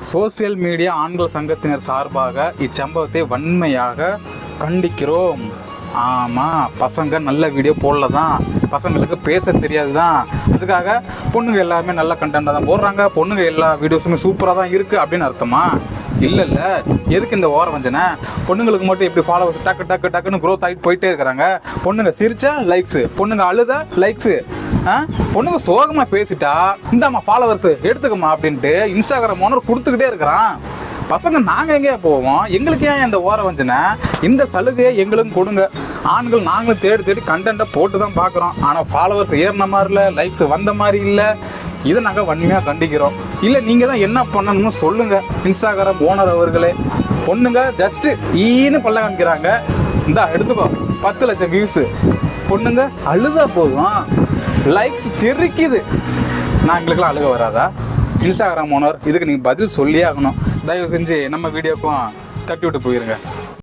Social media ஆண்கள் சங்கத்தினர் சார்பாக இச்சம்பவத்தை வன்மையாக கண்டிக்கிறோம். ஆமாம், பசங்க நல்ல வீடியோ போடல தான், பசங்களுக்கு பேச தெரியாது தான், அதுக்காக பொண்ணுங்க எல்லாருமே நல்ல கண்டென்ட்டாக தான் போடுறாங்க, பொண்ணுங்க எல்லா வீடியோஸுமே சூப்பராக தான் இருக்குது அப்படின்னு அர்த்தமா? இல்லை, எதுக்கு இந்த ஓர வஞ்சனை? பொண்ணுங்களுக்கு மட்டும் எப்படி ஃபாலோவர்ஸ் டக்கு டக்கு டக்குன்னு க்ரோத் ஆகிட்டு போயிட்டே இருக்கிறாங்க. பொண்ணுங்க சிரிச்சா லைக்ஸு, பொண்ணுங்க அழுதா லைக்ஸு, பொண்ணுங்க சோகமாக பேசிட்டா இந்தாம்மா ஃபாலோவர்ஸு எடுத்துக்கம்மா அப்படின்ட்டு இன்ஸ்டாகிராம் ஓனர் கொடுத்துக்கிட்டே இருக்கிறான். பசங்க நாங்கள் எங்கேயா போவோம்? எங்களுக்கு ஏன் இந்த ஓர வஞ்சனை? இந்த சலுகையை எங்களுக்கும் கொடுங்க. ஆண்கள் நாங்களும் தேடி தேடி கண்டென்ட்டை போட்டு தான் பார்க்குறோம், ஆனால் ஃபாலோவர்ஸ் ஏறின மாதிரி இல்லை, லைக்ஸ் வந்த மாதிரி இல்லை. இதை நாங்கள் வன்மையாக கண்டிக்கிறோம். இல்லை நீங்கள் தான் என்ன பண்ணணும்னு சொல்லுங்கள் இன்ஸ்டாகிராம் ஓனர் அவர்களே. பொண்ணுங்க ஜஸ்ட்டு ஈன்னு பல்ல காமிக்கிறாங்க, இந்தா எடுத்துக்கோ 10 லட்சம் வியூஸு. பொண்ணுங்க அழுதா போதும், லைக்ஸ் தெரிக்குது. நான் எங்களுக்கெல்லாம் அழுக வராதா? இன்ஸ்டாகிராம் ஓனர் இதுக்கு நீங்கள் பதில் சொல்லியே ஆகணும். தயவு செஞ்சு நம்ம வீடியோக்கும் தட்டி விட்டு போயிருங்க.